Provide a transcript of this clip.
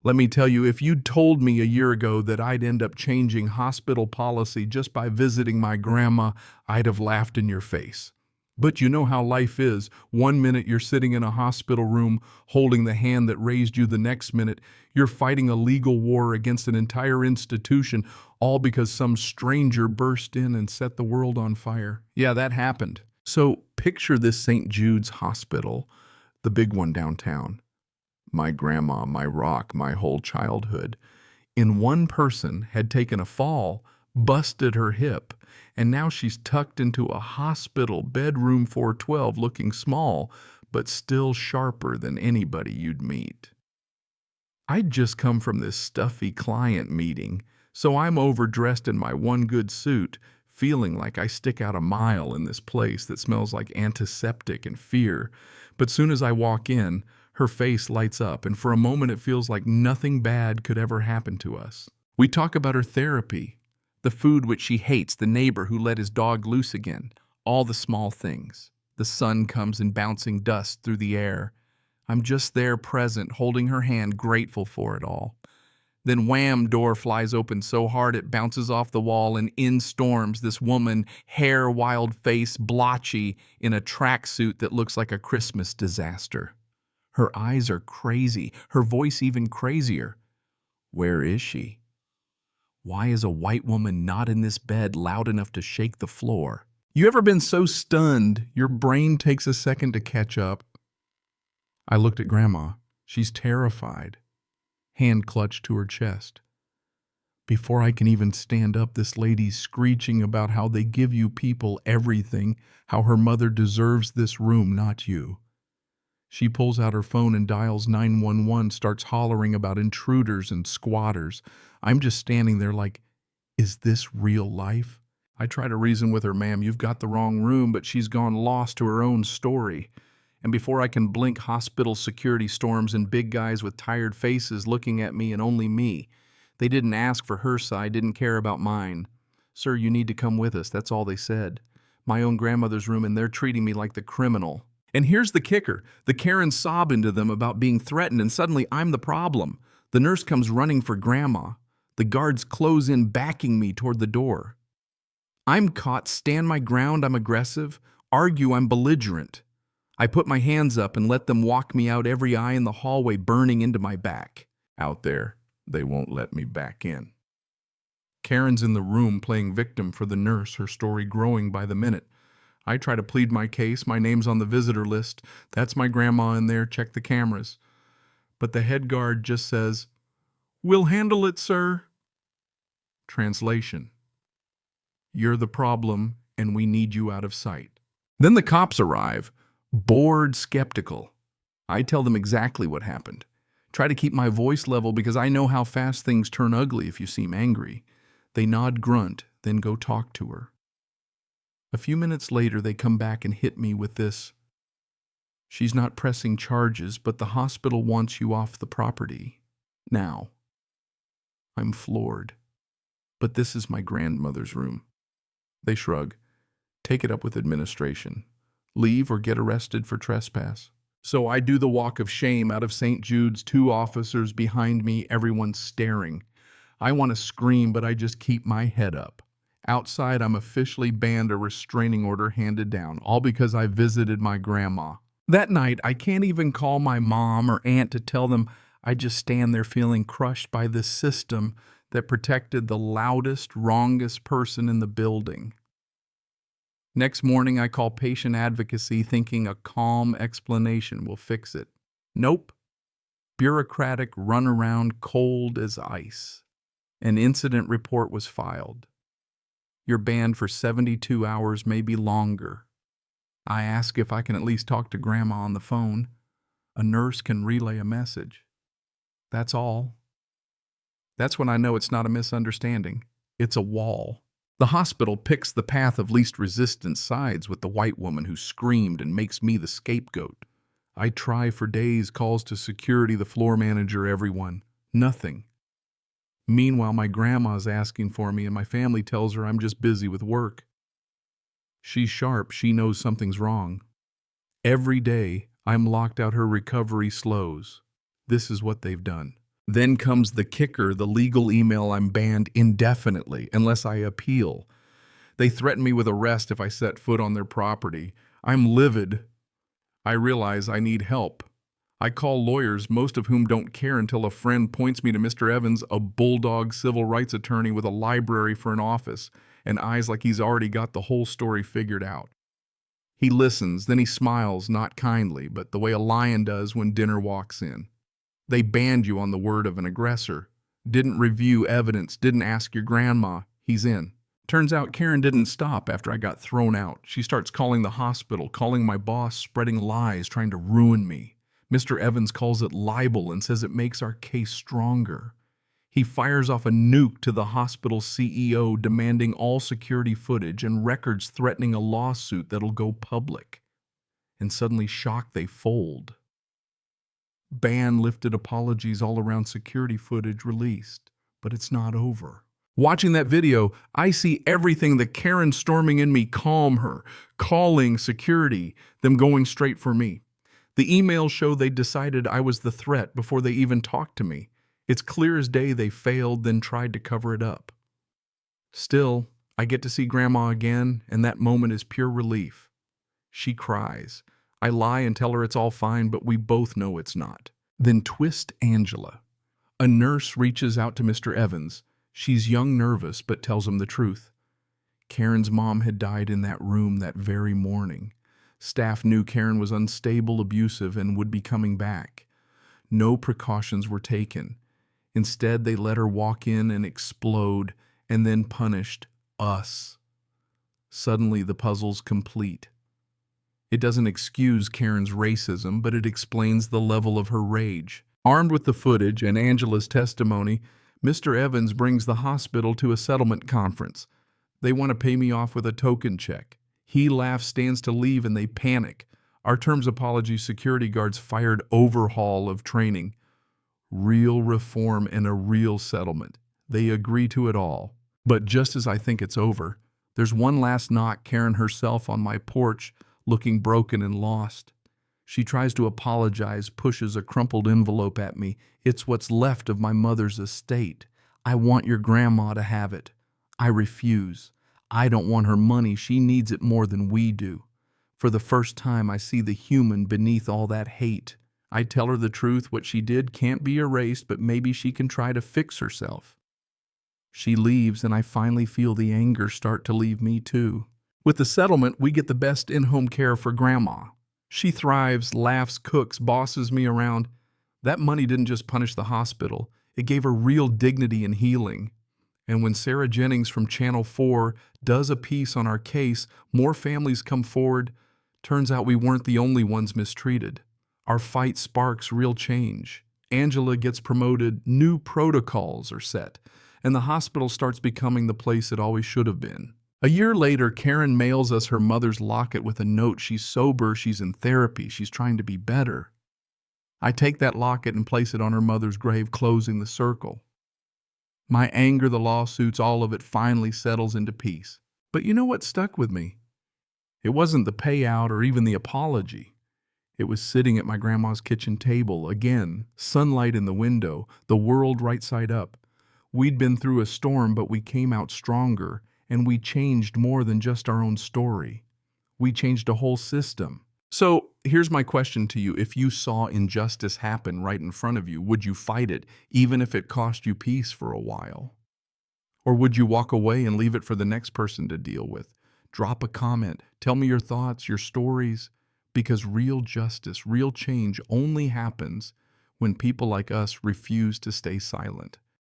Let me tell you, if you'd told me a year ago that I'd end up changing hospital policy just by visiting my grandma, I'd have laughed in your face. But you know how life is. One minute you're sitting in a hospital room holding the hand that raised you, the next minute you're fighting a legal war against an entire institution, all because some stranger burst in and set the world on fire. Yeah, that happened. So picture this St. Jude's Hospital, the big one downtown. My grandma, my rock, my whole childhood, in one person had taken a fall, busted her hip, and now she's tucked into a hospital bedroom 412 looking small, but still sharper than anybody you'd meet. I'd just come from this stuffy client meeting, so I'm overdressed in my one good suit, feeling like I stick out a mile in this place that smells like antiseptic and fear. But soon as I walk in, her face lights up, and for a moment it feels like nothing bad could ever happen to us. We talk about her therapy, the food which she hates, the neighbor who let his dog loose again, all the small things. The sun comes in bouncing dust through the air. I'm just there present, holding her hand, grateful for it all. Then wham, door flies open so hard it bounces off the wall, and in storms this woman, hair wild face, blotchy, in a tracksuit that looks like a Christmas disaster. Her eyes are crazy, her voice even crazier. Where is she? Why is a white woman not in this bed loud enough to shake the floor? You ever been so stunned your brain takes a second to catch up? I looked at Grandma. She's terrified, hand clutched to her chest. Before I can even stand up, this lady's screeching about how they give you people everything, how her mother deserves this room, not you. She pulls out her phone and dials 911, starts hollering about intruders and squatters. I'm just standing there like, is this real life? I try to reason with her, ma'am, you've got the wrong room, but she's gone lost to her own story. And before I can blink, hospital security storms and big guys with tired faces looking at me and only me. They didn't ask for her side, didn't care about mine. Sir, you need to come with us, that's all they said. My own grandmother's room, and they're treating me like the criminal. And here's the kicker. The Karens sob into them about being threatened, and suddenly I'm the problem. The nurse comes running for Grandma. The guards close in, backing me toward the door. I'm caught, stand my ground, I'm aggressive, argue, I'm belligerent. I put my hands up and let them walk me out, every eye in the hallway burning into my back. Out there, they won't let me back in. Karen's in the room playing victim for the nurse, her story growing by the minute. I try to plead my case, my name's on the visitor list. That's my grandma in there, check the cameras. But the head guard just says, "We'll handle it, sir." Translation: you're the problem and we need you out of sight. Then the cops arrive, bored, skeptical. I tell them exactly what happened. Try to keep my voice level because I know how fast things turn ugly if you seem angry. They nod, grunt, then go talk to her. A few minutes later, they come back and hit me with this. She's not pressing charges, but the hospital wants you off the property. Now. I'm floored. But this is my grandmother's room. They shrug. Take it up with administration. Leave or get arrested for trespass. So I do the walk of shame out of St. Jude's, 2 officers behind me, everyone staring. I want to scream, but I just keep my head up. Outside, I'm officially banned, a restraining order handed down, all because I visited my grandma. That night, I can't even call my mom or aunt to tell them. I just stand there feeling crushed by this system that protected the loudest, wrongest person in the building. Next morning, I call patient advocacy thinking a calm explanation will fix it. Nope. Bureaucratic runaround, cold as ice. An incident report was filed. You're banned for 72 hours, maybe longer. I ask if I can at least talk to Grandma on the phone. A nurse can relay a message. That's all. That's when I know it's not a misunderstanding. It's a wall. The hospital picks the path of least resistance, sides with the white woman who screamed and makes me the scapegoat. I try for days, calls to security, the floor manager, everyone. Nothing. Meanwhile, my grandma's asking for me and my family tells her I'm just busy with work. She's sharp, she knows something's wrong. Every day, I'm locked out, her recovery slows. This is what they've done. Then comes the kicker, the legal email. I'm banned indefinitely unless I appeal. They threaten me with arrest if I set foot on their property. I'm livid. I realize I need help. I call lawyers, most of whom don't care until a friend points me to Mr. Evans, a bulldog civil rights attorney with a library for an office, and eyes like he's already got the whole story figured out. He listens, then he smiles, not kindly, but the way a lion does when dinner walks in. They banned you on the word of an aggressor. Didn't review evidence, didn't ask your grandma. He's in. Turns out Karen didn't stop after I got thrown out. She starts calling the hospital, calling my boss, spreading lies, trying to ruin me. Mr. Evans calls it libel and says it makes our case stronger. He fires off a nuke to the hospital CEO demanding all security footage and records threatening a lawsuit that'll go public. And suddenly, shocked, they fold. Ban lifted, apologies all around, security footage released. But it's not over. Watching that video, I see everything, the Karen storming in me, calm her, calling security, them going straight for me. The emails show they decided I was the threat before they even talked to me. It's clear as day they failed, then tried to cover it up. Still, I get to see Grandma again, and that moment is pure relief. She cries. I lie and tell her it's all fine, but we both know it's not. Then twist Angela. A nurse reaches out to Mr. Evans. She's young, nervous, but tells him the truth. Karen's mom had died in that room that very morning. Staff knew Karen was unstable, abusive, and would be coming back. No precautions were taken. Instead, they let her walk in and explode, and then punished us. Suddenly, the puzzle's complete. It doesn't excuse Karen's racism, but it explains the level of her rage. Armed with the footage and Angela's testimony, Mr. Evans brings the hospital to a settlement conference. They want to pay me off with a token check. He laughs, stands to leave, and they panic. Our terms apology security guards fired overhaul of training. Real reform and a real settlement. They agree to it all. But just as I think it's over, there's one last knock, Karen herself on my porch, looking broken and lost. She tries to apologize, pushes a crumpled envelope at me. It's what's left of my mother's estate. I want your grandma to have it. I refuse. I don't want her money. She needs it more than we do. For the first time, I see the human beneath all that hate. I tell her the truth. What she did can't be erased, but maybe she can try to fix herself. She leaves, and I finally feel the anger start to leave me too. With the settlement, we get the best in-home care for Grandma. She thrives, laughs, cooks, bosses me around. That money didn't just punish the hospital. It gave her real dignity and healing. And when Sarah Jennings from Channel 4 does a piece on our case, more families come forward. Turns out we weren't the only ones mistreated. Our fight sparks real change. Angela gets promoted, new protocols are set, and the hospital starts becoming the place it always should have been. A year later, Karen mails us her mother's locket with a note. She's sober, she's in therapy, she's trying to be better. I take that locket and place it on her mother's grave, closing the circle. My anger, the lawsuits, all of it finally settles into peace. But you know what stuck with me? It wasn't the payout or even the apology. It was sitting at my grandma's kitchen table, again, sunlight in the window, the world right side up. We'd been through a storm, but we came out stronger, and we changed more than just our own story. We changed a whole system. So here's my question to you. If you saw injustice happen right in front of you, would you fight it, even if it cost you peace for a while? Or would you walk away and leave it for the next person to deal with? Drop a comment. Tell me your thoughts, your stories, because real justice, real change only happens when people like us refuse to stay silent.